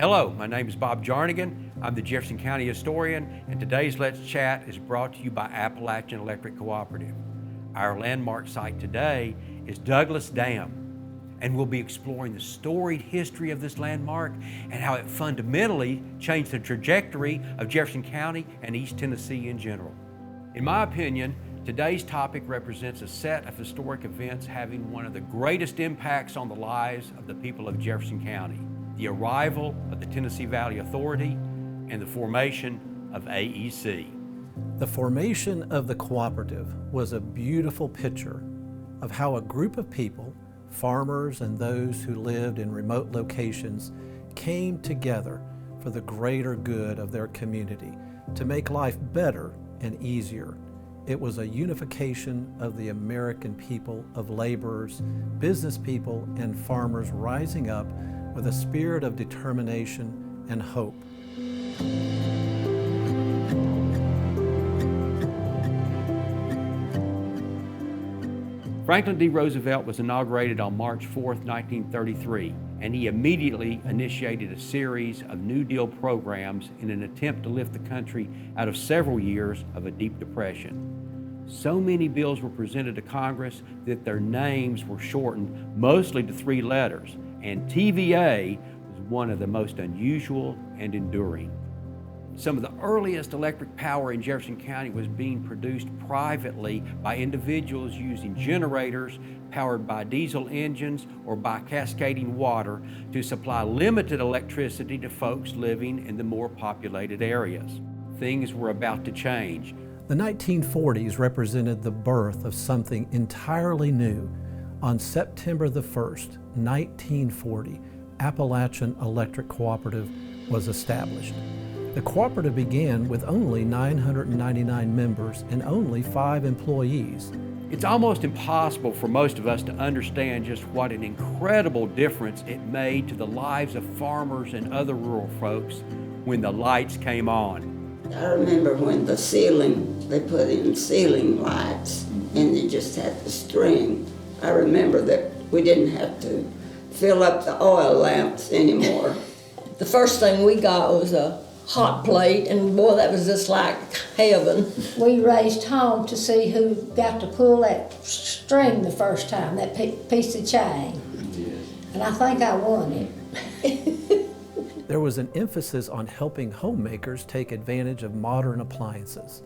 Hello, my name is Bob Jarnigan. I'm the Jefferson County historian, and today's Let's Chat is brought to you by Appalachian Electric Cooperative. Our landmark site today is Douglas Dam, and we'll be exploring the storied history of this landmark and how it fundamentally changed the trajectory of Jefferson County and East Tennessee in general. In my opinion, today's topic represents a set of historic events having one of the greatest impacts on the lives of the people of Jefferson County: the arrival of the Tennessee Valley Authority and the formation of AEC. The formation of the cooperative was a beautiful picture of how a group of people, farmers and those who lived in remote locations, came together for the greater good of their community to make life better and easier. It was a unification of the American people, of laborers, business people, and farmers rising up with a spirit of determination and hope. Franklin D. Roosevelt was inaugurated on March 4, 1933, and he immediately initiated a series of New Deal programs in an attempt to lift the country out of several years of a deep depression. So many bills were presented to Congress that their names were shortened mostly to 3 letters, and TVA was one of the most unusual and enduring. Some of the earliest electric power in Jefferson County was being produced privately by individuals using generators powered by diesel engines or by cascading water to supply limited electricity to folks living in the more populated areas. Things were about to change. The 1940s represented the birth of something entirely new. On September the 1st, 1940, Appalachian Electric Cooperative was established. The cooperative began with only 999 members and only 5 employees. It's almost impossible for most of us to understand just what an incredible difference it made to the lives of farmers and other rural folks when the lights came on. I remember when the ceiling, they put in ceiling lights and you just had the string. I remember that we didn't have to fill up the oil lamps anymore. The first thing we got was a hot plate, and boy, that was just like heaven. We raced home to see who got to pull that string the first time, that piece of chain. And I think I won it. There was an emphasis on helping homemakers take advantage of modern appliances.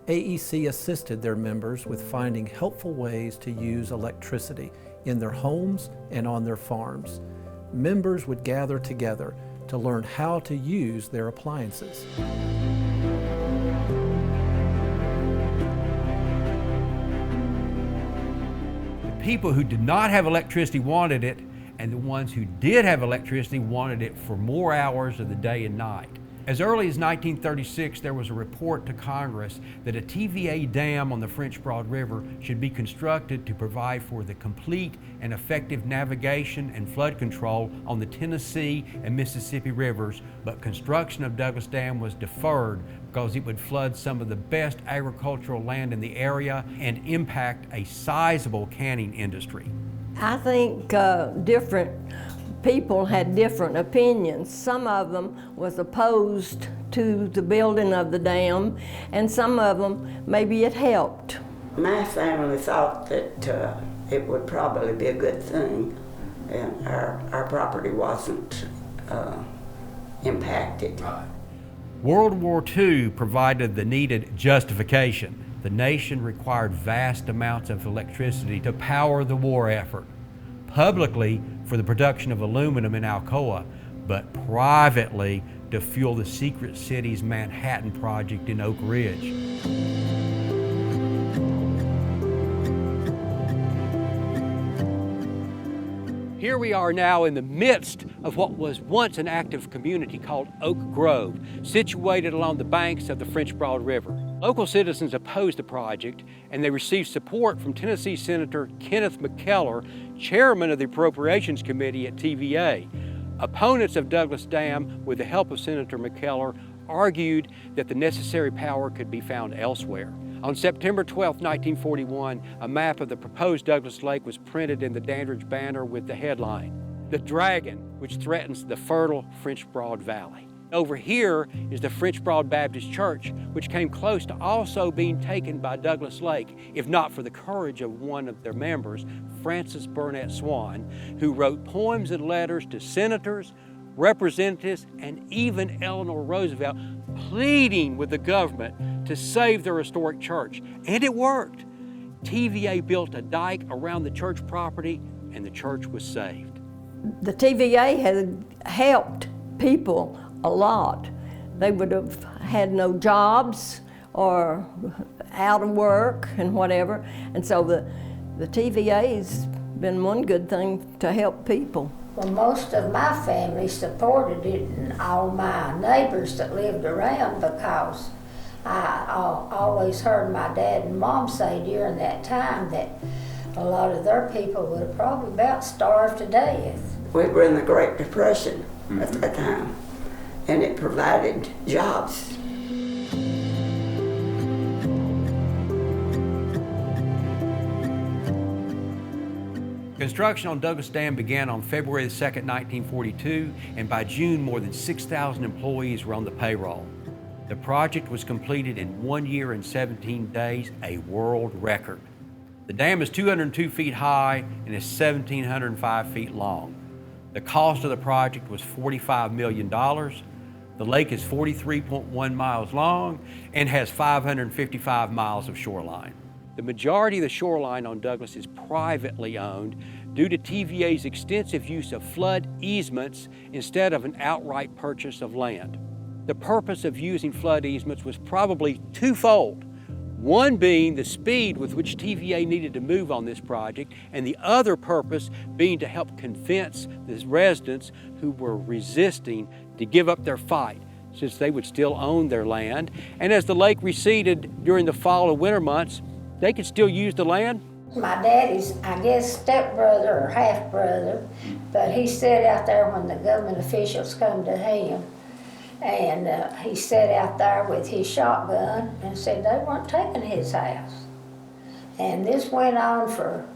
AEC assisted their members with finding helpful ways to use electricity in their homes and on their farms. Members would gather together to learn how to use their appliances. The people who did not have electricity wanted it, and the ones who did have electricity wanted it for more hours of the day and night. As early as 1936, there was a report to Congress that a TVA dam on the French Broad River should be constructed to provide for the complete and effective navigation and flood control on the Tennessee and Mississippi rivers, but construction of Douglas Dam was deferred because it would flood some of the best agricultural land in the area and impact a sizable canning industry. I think different people had different opinions. Some of them was opposed to the building of the dam, and some of them, maybe it helped. My family thought that it would probably be a good thing, and our property wasn't impacted. World War II provided the needed justification. The nation required vast amounts of electricity to power the war effort. Publicly for the production of aluminum in Alcoa, but privately to fuel the secret city's Manhattan Project in Oak Ridge. Here we are now in the midst of what was once an active community called Oak Grove, situated along the banks of the French Broad River. Local citizens opposed the project, and they received support from Tennessee Senator Kenneth McKellar, chairman of the Appropriations Committee at TVA. Opponents of Douglas Dam, with the help of Senator McKellar, argued that the necessary power could be found elsewhere. On September 12, 1941, a map of the proposed Douglas Lake was printed in the Dandridge Banner with the headline, the dragon, which threatens the fertile French Broad Valley. Over here is the French Broad Baptist Church, which came close to also being taken by Douglas Lake, if not for the courage of one of their members, Francis Burnett Swan, who wrote poems and letters to senators, representatives, and even Eleanor Roosevelt, pleading with the government to save their historic church. And it worked. TVA built a dike around the church property, and the church was saved. The TVA had helped people a lot. They would have had no jobs or out of work and whatever. And so the TVA's been one good thing to help people. Well, most of my family supported it, and all my neighbors that lived around, because I always heard my dad and mom say during that time that a lot of their people would have probably about starved to death. We were in the Great Depression at that time, and it provided jobs. Construction on Douglas Dam began on February 2, 1942, and by June, more than 6,000 employees were on the payroll. The project was completed in 1 year and 17 days, a world record. The dam is 202 feet high and is 1,705 feet long. The cost of the project was $45 million. The lake is 43.1 miles long and has 555 miles of shoreline. The majority of the shoreline on Douglas is privately owned due to TVA's extensive use of flood easements instead of an outright purchase of land. The purpose of using flood easements was probably twofold. One being the speed with which TVA needed to move on this project, and the other purpose being to help convince the residents who were resisting to give up their fight, since they would still own their land. And as the lake receded during the fall and winter months, they could still use the land. My daddy's, I guess, stepbrother or half-brother, but he sat out there when the government officials come to him, and he sat out there with his shotgun and said they weren't taking his house. And this went on for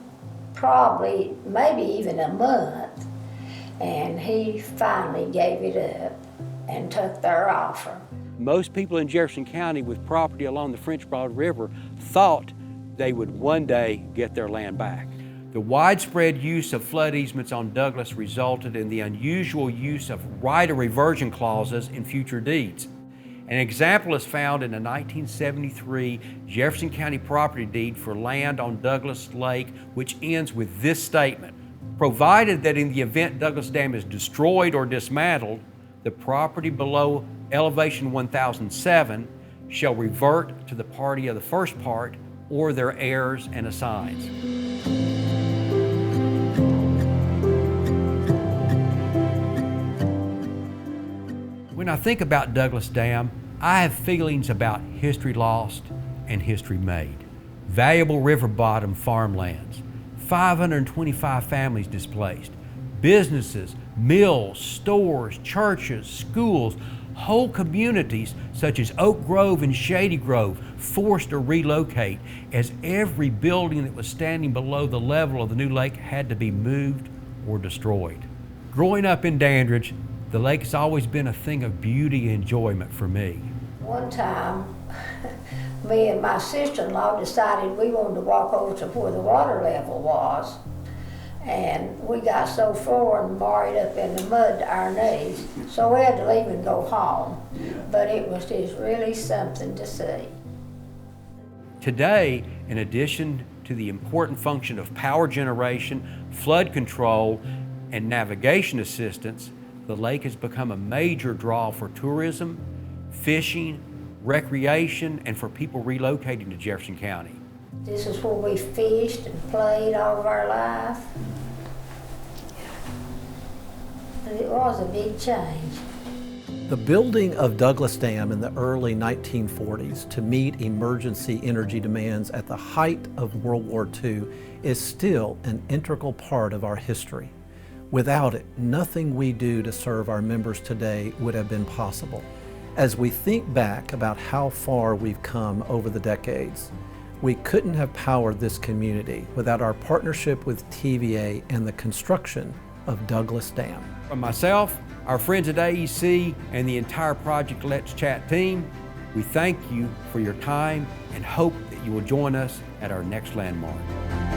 probably, maybe even a month, and he finally gave it up and took their offer. Most people in Jefferson County with property along the French Broad River thought they would one day get their land back. The widespread use of flood easements on Douglas resulted in the unusual use of right of reversion clauses in future deeds. An example is found in a 1973 Jefferson County property deed for land on Douglas Lake, which ends with this statement: provided that in the event Douglas Dam is destroyed or dismantled, the property below elevation 1007 shall revert to the party of the first part or their heirs and assigns. When I think about Douglas Dam, I have feelings about history lost and history made. Valuable river bottom farmlands, 525 families displaced, businesses, mills, stores, churches, schools, whole communities such as Oak Grove and Shady Grove forced to relocate, as every building that was standing below the level of the new lake had to be moved or destroyed. Growing up in Dandridge, the lake has always been a thing of beauty and enjoyment for me. One time, me and my sister-in-law decided we wanted to walk over to where the water level was. And we got so far and married up in the mud to our knees, so we had to leave and go home. But it was just really something to see. Today, in addition to the important function of power generation, flood control, and navigation assistance, the lake has become a major draw for tourism, fishing, recreation, and for people relocating to Jefferson County. This is where we fished and played all of our life. And it was a big change. The building of Douglas Dam in the early 1940s to meet emergency energy demands at the height of World War II is still an integral part of our history. Without it, nothing we do to serve our members today would have been possible. As we think back about how far we've come over the decades, we couldn't have powered this community without our partnership with TVA and the construction of Douglas Dam. From myself, our friends at AEC, and the entire Project Let's Chat team, we thank you for your time and hope that you will join us at our next landmark.